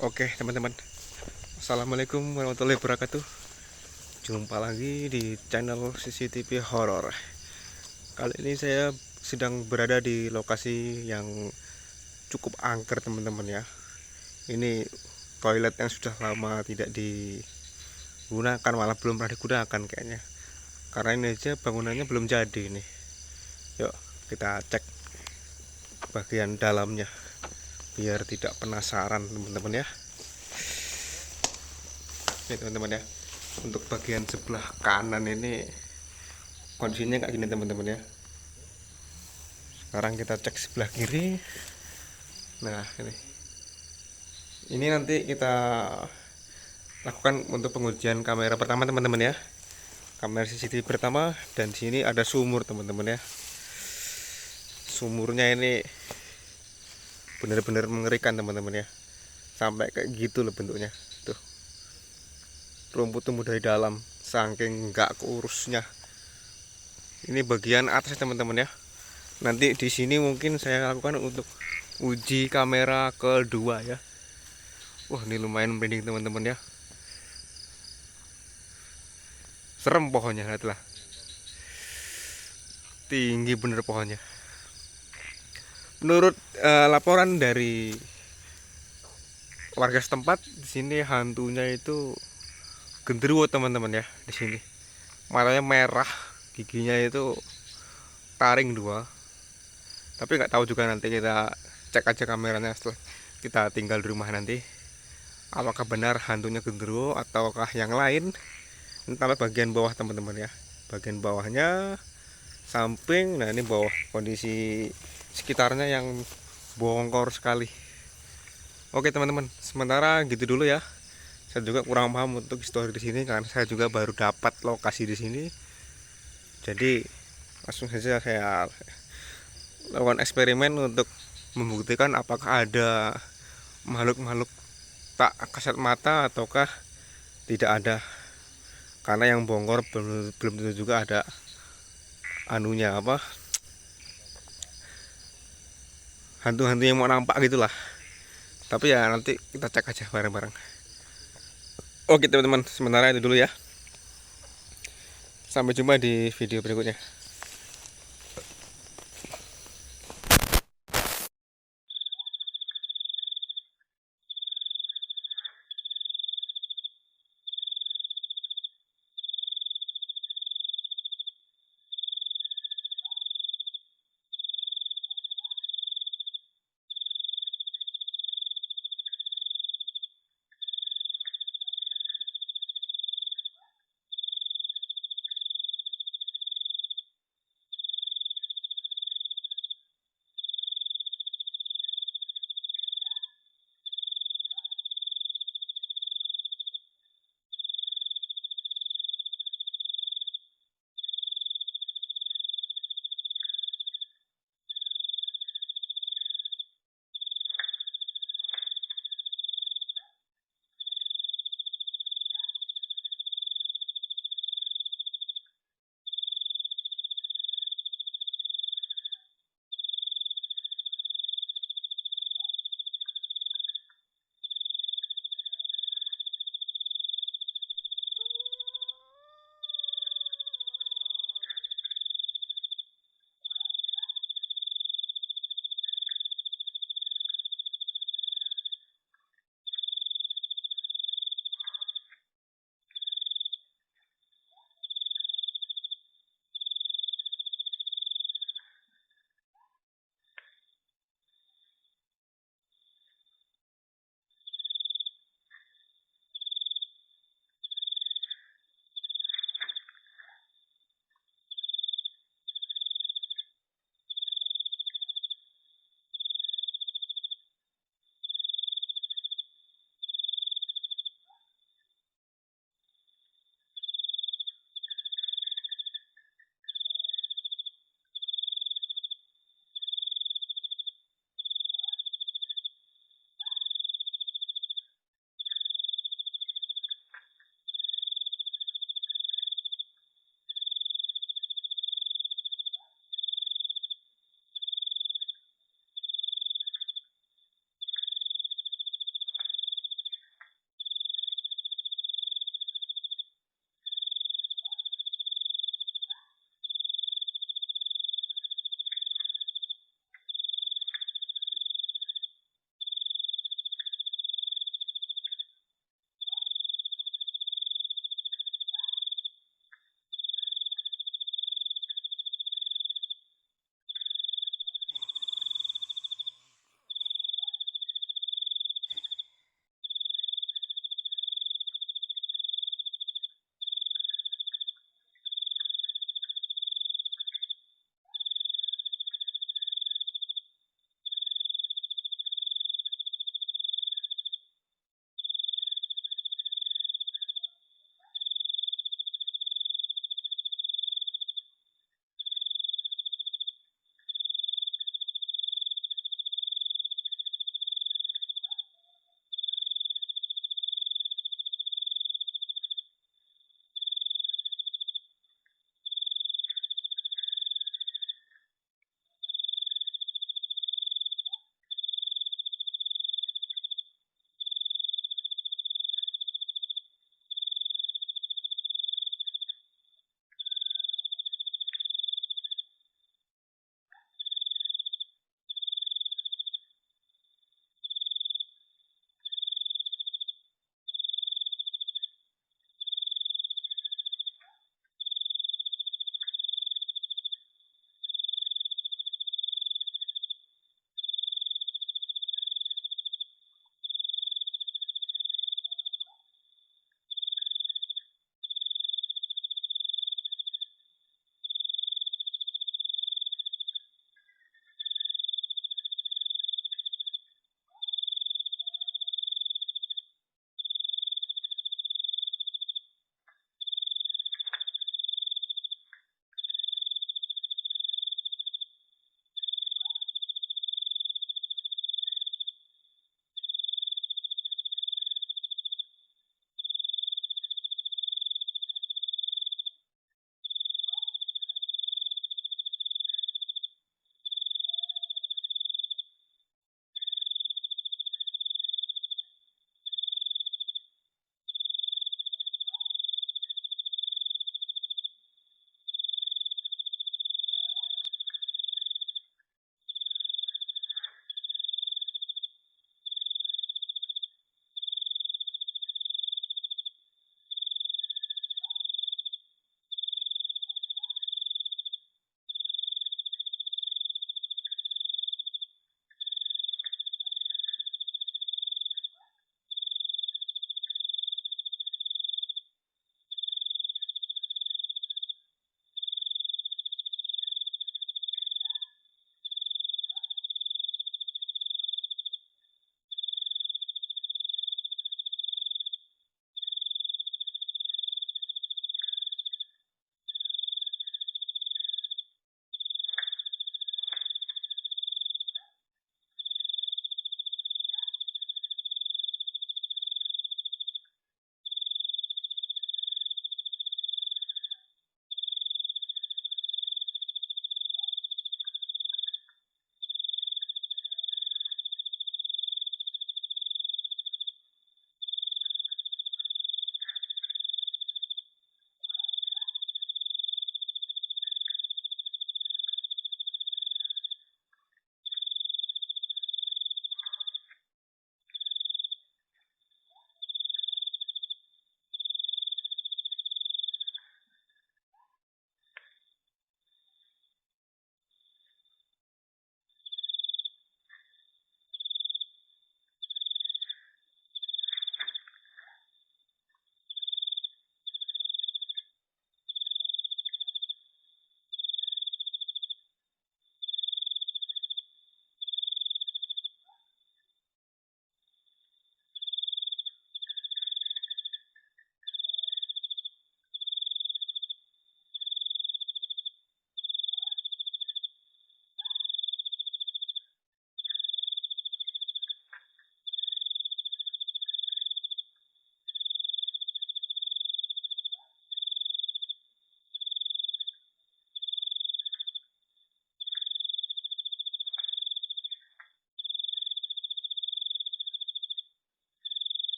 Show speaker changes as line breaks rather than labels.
Oke teman-teman, Assalamualaikum warahmatullahi wabarakatuh. Jumpa lagi di channel CCTV Horror. Kali ini saya sedang berada di lokasi yang cukup angker teman-teman ya. Ini toilet yang sudah lama tidak digunakan, malah belum pernah digunakan kayaknya. Karena ini aja bangunannya belum jadi nih. Yuk kita cek bagian dalamnya biar tidak penasaran teman-teman ya. Ini teman-teman ya, untuk bagian sebelah kanan ini kondisinya kayak gini teman-teman ya. Sekarang kita cek sebelah kiri. Nah ini nanti kita lakukan untuk pengujian kamera pertama teman-teman ya, kamera CCTV pertama. Dan di sini ada sumur teman-teman ya. Sumurnya ini benar-benar mengerikan teman-teman ya, sampai kayak gitu loh bentuknya. Tuh, rumput tumbuh dari dalam saking nggak keurusnya. Ini bagian atas teman-teman ya. Nanti di sini mungkin saya lakukan untuk uji kamera kedua ya. Wah, ini lumayan merinding teman-teman ya. Serem pohonnya, lihatlah. Tinggi bener pohonnya. Menurut laporan dari warga setempat, di sini hantunya itu genderuwo teman-teman ya. Di sini matanya merah, giginya itu taring dua. Tapi nggak tahu juga, nanti kita cek aja kameranya setelah kita tinggal di rumah nanti, apakah benar hantunya genderuwo ataukah yang lain. Ini tambah bagian bawah teman-teman ya, bagian bawahnya, samping. Nah ini bawah, kondisi sekitarnya yang bongkor sekali. Oke teman-teman, sementara gitu dulu ya. Saya juga kurang paham untuk histori di sini karena saya juga baru dapat lokasi di sini. Jadi langsung saja saya lakukan eksperimen untuk membuktikan apakah ada makhluk-makhluk tak kasat mata ataukah tidak ada. Karena yang bongkor belum tentu juga ada anunya, apa, hantu-hantu yang mau nampak gitulah. Tapi ya nanti kita cek aja bareng-bareng. Oke teman-teman, sementara itu dulu ya. Sampai jumpa di video berikutnya.